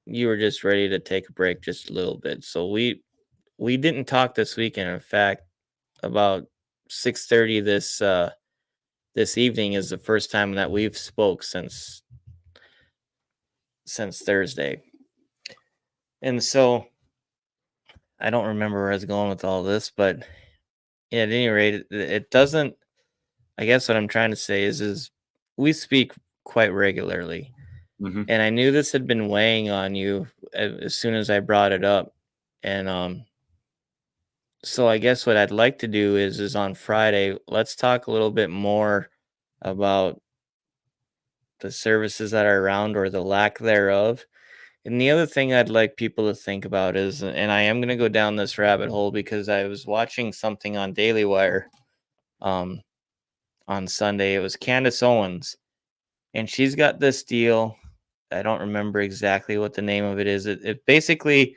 you were just ready to take a break just a little bit. So we didn't talk this weekend. In fact, about 6:30 this evening is the first time that we've spoke since Thursday. And so I don't remember where I was going with all this, but at any rate, it doesn't. I guess what I'm trying to say is we speak quite regularly, Hmm. and I knew this had been weighing on you as soon as I brought it up, and so I guess what I'd like to do is on Friday, let's talk a little bit more about the services that are around or the lack thereof. And the other thing I'd like people to think about is, and I am going to go down this rabbit hole because I was watching something on Daily Wire um, on Sunday. It was Candace Owens, and she's got this deal. I don't remember exactly what the name of it is. It basically,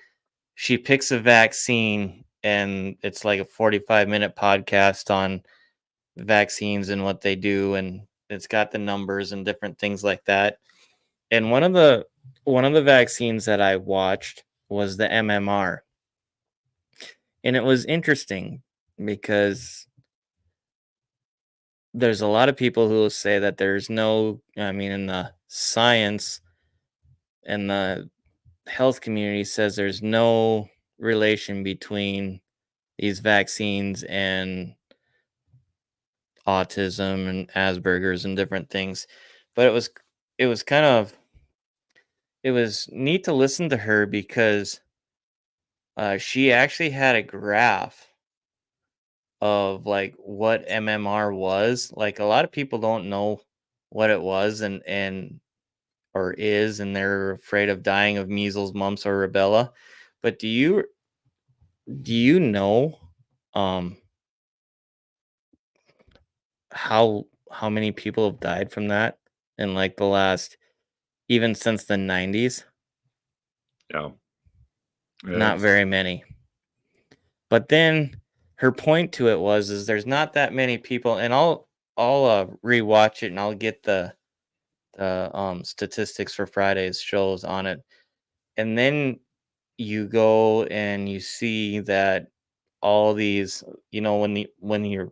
she picks a vaccine, and it's like a 45-minute podcast on vaccines and what they do, and it's got the numbers and different things like that. And one of the vaccines that I watched was the MMR. And it was interesting because there's a lot of people who will say that there's no, I mean, in the science and the health community says there's no relation between these vaccines and autism and Asperger's and different things. But it was kind of it was neat to listen to her because she actually had a graph of like what MMR was. Like a lot of people don't know what it was and or is, and they're afraid of dying of measles, mumps, or rubella. But do you know um how many people have died from that in like the last even since the 90s? Yeah. Not It's very many. But then her point to it was is there's not that many people, and I'll rewatch it and I'll get the statistics for Friday's shows on it. And then you go and you see that all these, when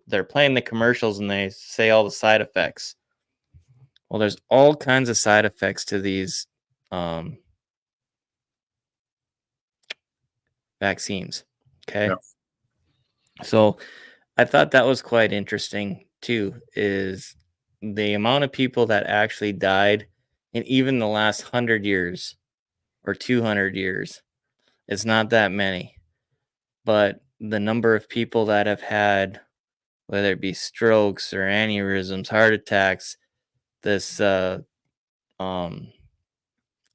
they're playing the commercials and they say all the side effects. Well, there's all kinds of side effects to these um, vaccines. yeah. Okay, so I thought that was quite interesting too. Is the amount of people that actually died in even the last 100 years or 200 years? It's not that many, but the number of people that have had, whether it be strokes or aneurysms, heart attacks, this um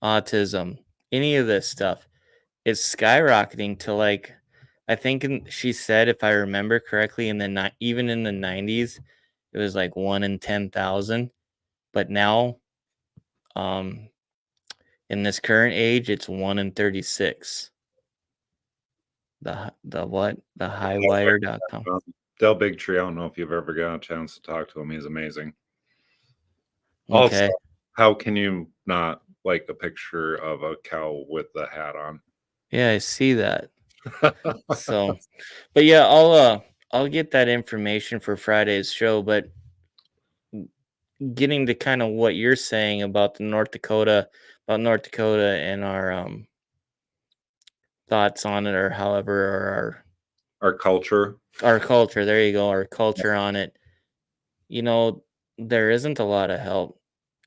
autism, any of this stuff is skyrocketing to like I think she said if I remember correctly in the even in the 90s it was like 1 in 10,000, but now um in this current age it's 1 in 36. The what? The highwire.com. Del Bigtree, I don't know if you've ever got a chance to talk to him. He's amazing. Also, Okay. how can you not like the picture of a cow with the hat on? Yeah, I see that. So, but yeah, I'll get that information for Friday's show, but getting to kind of what you're saying about North Dakota and our thoughts on it, or however, or Our culture. our culture. There you go, our culture on it. You know, there isn't a lot of help,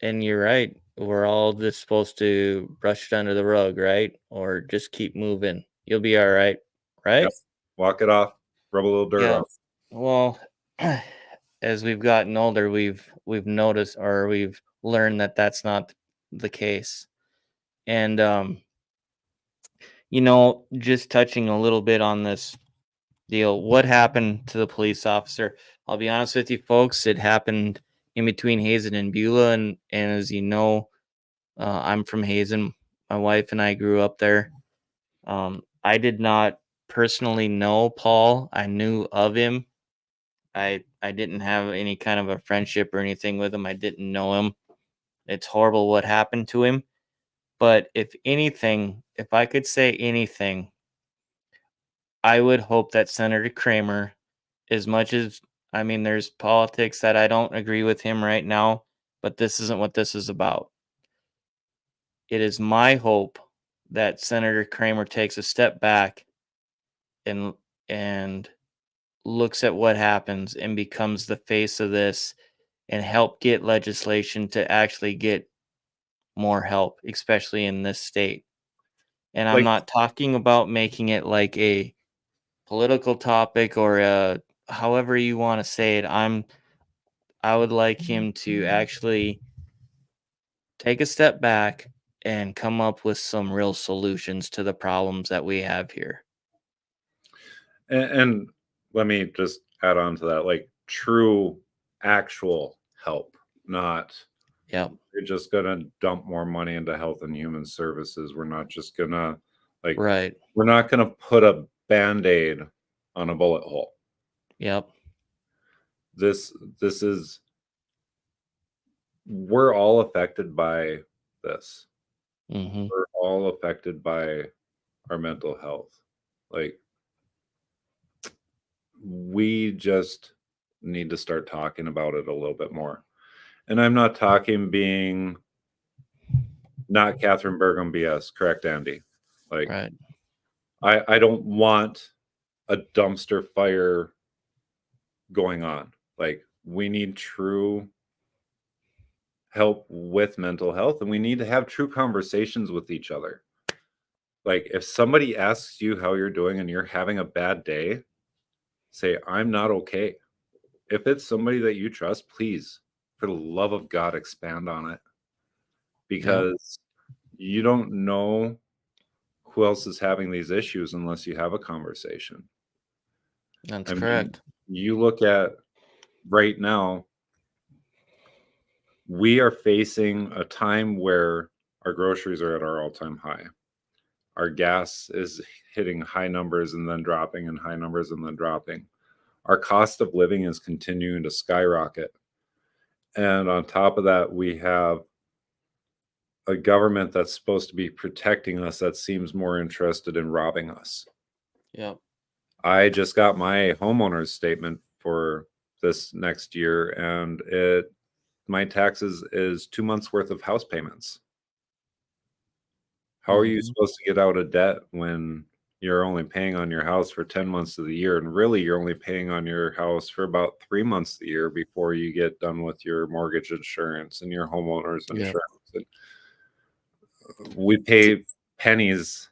and you're right. We're all just supposed to brush it under the rug, right? Or just keep moving. You'll be all right, Yep. right? Walk it off, rub a little dirt Yeah. off. Well, as we've gotten older, we've noticed or we've learned that that's not the case. And just touching a little bit on this deal, what happened to the police officer? I'll be honest with you, folks. It happened in between Hazen and Beulah, and as you know, I'm from Hazen. My wife and I grew up there. I did not personally know Paul. I knew of him. I didn't have any kind of a friendship or anything with him. I didn't know him. It's horrible what happened to him. But if anything, if I could say anything, I would hope that Senator Kramer, as much as I mean, there's politics that I don't agree with him right now, but this isn't what this is about. It is my hope that Senator Kramer takes a step back and and looks at what happens and becomes the face of this and help get legislation to actually get more help, especially in this state. And I'm Like, not talking about making it like a political topic or however you want to say it. I would like him to actually take a step back and come up with some real solutions to the problems that we have here. and let me just add on to that, like true, actual help, not Yep. we're just gonna dump more money into health and human services. We're not just gonna like Right. we're not gonna put a band-aid on a bullet hole. Yep. This is we're all affected by this. Mhm. We're all affected by our mental health. Like we just need to start talking about it a little bit more. And I'm not talking being not Catherine Bergam BS, correct, Andy? Like Right. I don't want a dumpster fire going on. Like we need true help with mental health and we need to have true conversations with each other. Like if somebody asks you how you're doing and you're having a bad day, say I'm not okay. If it's somebody that you trust, please, for the love of God, expand on it Yep. because you don't know who else is having these issues unless you have a conversation. That's I mean, correct. you look at right now, we are facing a time where our groceries are at our all-time high. Our gas is hitting high numbers and then dropping and high numbers and then dropping. Our cost of living is continuing to skyrocket. And on top of that, we have a government that's supposed to be protecting us that seems more interested in robbing us. Yep. I just got my homeowner's statement for this next year and it my taxes is 2 months worth of house payments. How are you Mhm. supposed to get out of debt when you're only paying on your house for 10 months of the year and really you're only paying on your house for about 3 months of the year before you get done with your mortgage insurance and your homeowner's Yep. insurance and we pay pennies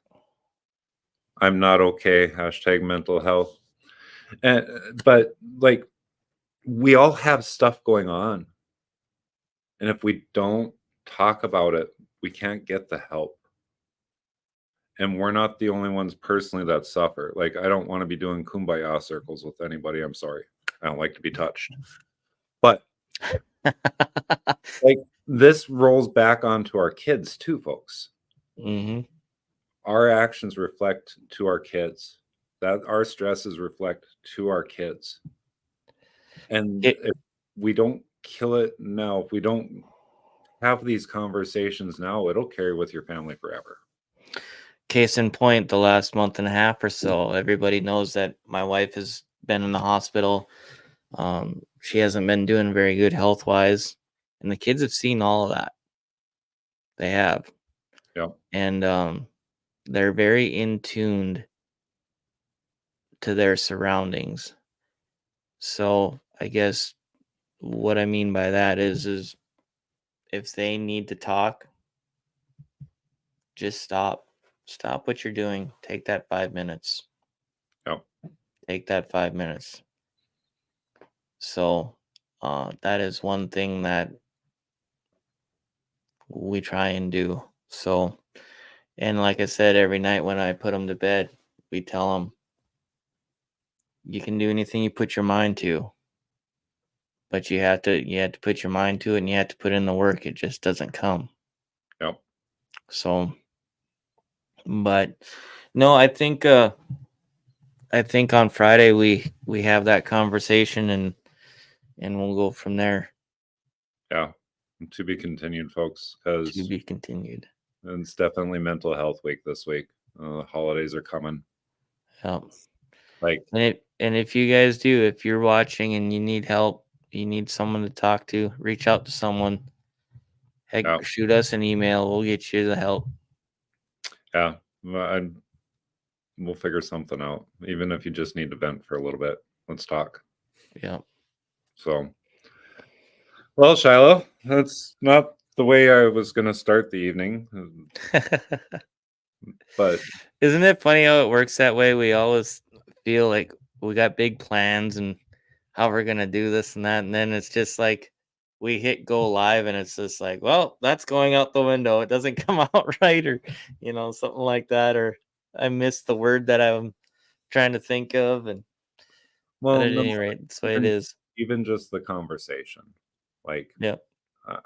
I'm not okay, hashtag mental health. And but like we all have stuff going on. And if we don't talk about it, we can't get the help. And we're not the only ones personally that suffer. Like I don't want to be doing kumbaya circles with anybody. I'm sorry. I don't like to be touched. But like this rolls back onto our kids too, folks. Hmm. Our actions reflect to our kids. That our stresses reflect to our kids. And It, if we don't kill it now, if we don't have these conversations now, it'll carry with your family forever. Case in point, the last month and a half or so, everybody knows that my wife has been in the hospital. She hasn't been doing very good health wise, and the kids have seen all of that. They have, Yeah. and they're very in tuned to their surroundings. So I guess what I mean by that is if they need to talk, just stop what you're doing. Take that 5 minutes. Yeah. Take that 5 minutes. So that is one thing that we try and do. So, and like I said, every night when I put them to bed, we tell them you can do anything you put your mind to, but you have to put your mind to it and you have to put in the work. It just doesn't come. Yeah. So, but no, I think on Friday we have that conversation and we'll go from there. Yeah. To be continued, folks, To because be continued. it's definitely mental health week this week. Holidays are coming. Yep. Like, And if you guys do, if you're watching and you need help, you need someone to talk to, reach out to someone. Heck, yeah, shoot us an email. We'll get you the help. yeah. We'll figure something out. Even if you just need to vent for a little bit, let's talk. Yep. So, well, Shiloh, that's not the way I was going to start the evening, but Isn't it funny how it works that way? We always feel like we got big plans and how we're gonna do this and that, and then it's just like we hit go live and it's just like, well, that's going out the window. It doesn't come out right, or something like that, or I missed the word that I'm trying to think of, and but well, at no, any rate, that's the way it even is. even just the conversation. Like, Yep.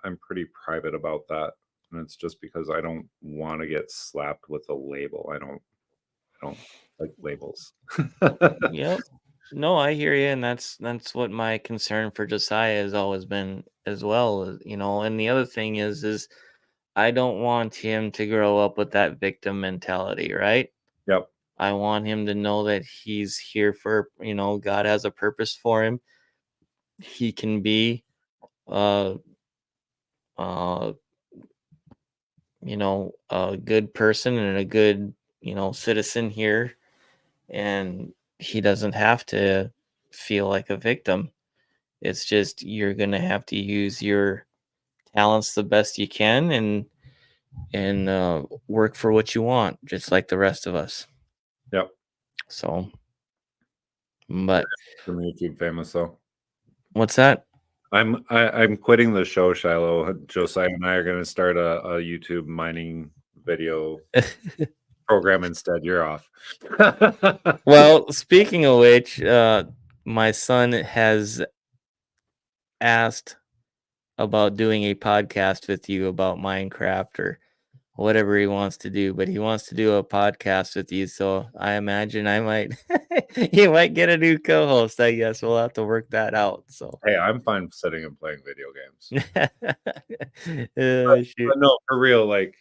I'm pretty private about that, and it's just because I don't want to get slapped with a label. I don't like labels. Yep. No, I hear you, and that's what my concern for Josiah has always been as well. And the other thing is I don't want him to grow up with that victim mentality, right? Yep. I want him to know that he's here for, God has a purpose for him. He can be, uh, uh, a good person and a good, citizen here, and he doesn't have to feel like a victim. It's just you're gonna have to use your talents the best you can and work for what you want, just like the rest of us. Yep. So, but From YouTube famous though. what's that? I'm quitting the show, Shiloh. Josiah and I are going to start a YouTube mining video program instead. You're off. Well, speaking of which, my son has asked about doing a podcast with you about Minecraft or whatever he wants to do, but he wants to do a podcast with you. So I imagine I might, you might get a new co-host. I guess we'll have to work that out. So, Hey, I'm fine sitting and playing video games. shoot. But no, for real, like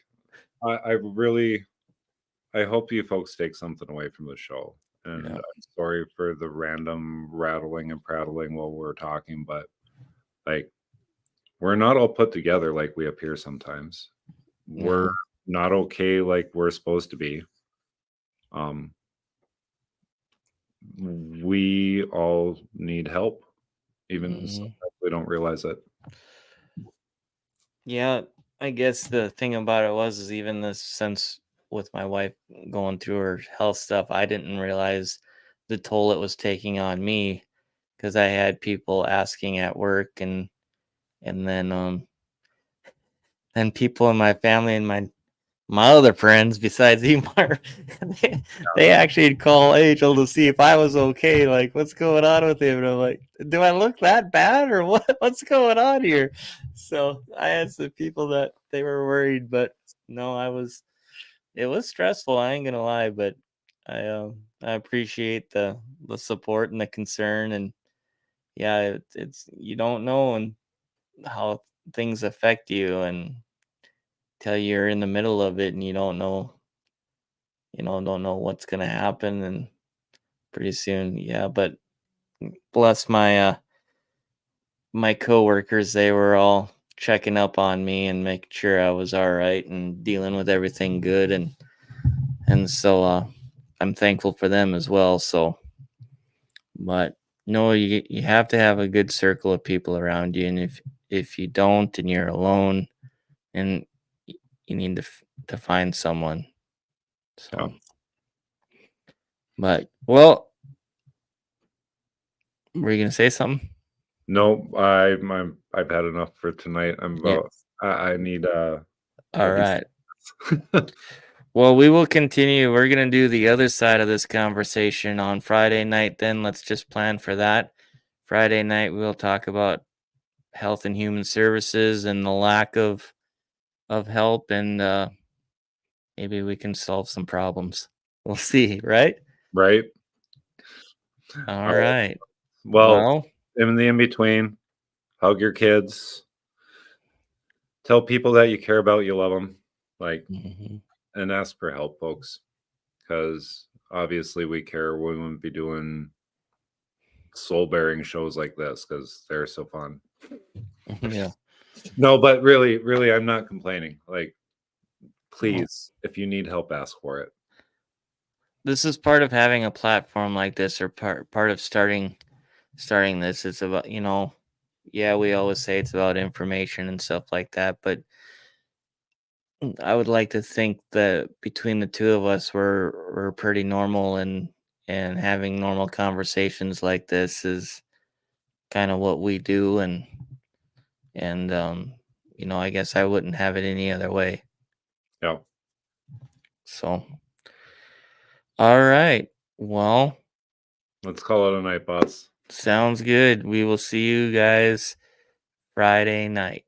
I really I hope you folks take something away from the show. And Yeah. I'm sorry for the random rattling and prattling while we're talking, but like we're not all put together like we appear sometimes. We're No. not okay like we're supposed to be. Um, we all need help, even Mhm. sometimes we don't realize it. Yeah. I guess the thing about it was is even this since with my wife going through her health stuff, I didn't realize the toll it was taking on me because I had people asking at work and then people in my family and my other friends besides Emar, they actually call Angel to see if I was okay. Like, what's going on with him? And I'm like, do I look that bad or what? What's going on here? So I had some people that they were worried, but no, I was. It was stressful. I ain't gonna lie, but I appreciate the support and the concern, and yeah, it's you don't know and how things affect you and till you're in the middle of it and don't know what's gonna happen and pretty soon, yeah. But bless my coworkers, they were all checking up on me and making sure I was all right and dealing with everything good and so I'm thankful for them as well. So but no, you have to have a good circle of people around you, and if you don't and you're alone and you need to find someone. Yeah. So but well, were you gonna say something? No, I've had enough for tonight. Yeah. I need All maybe right. Well, we will continue. We're going to do the other side of this conversation on Friday night. Then let's just plan for that. Friday night, we'll talk about health and human services and the lack of help, and maybe we can solve some problems. We'll see, right? right. All All right. right. Well, Well, in the in between, hug your kids. Tell people that you care about, you love them, like, mhm. and ask for help, folks, because obviously we care. We wouldn't be doing soul bearing shows like this because they're so fun. Yeah. No, but really, really, I'm not complaining. Like, Well, please, if you need help, ask for it. this is part of having a platform like this, or part of starting this. It's about yeah, we always say it's about information and stuff like that, but I would like to think that between the two of us, we're pretty normal, and having normal conversations like this is kind of what we do, and I guess I wouldn't have it any other way. Yeah. So, all right. Well, Let's call it a night, boss. sounds good. We will see you guys Friday night.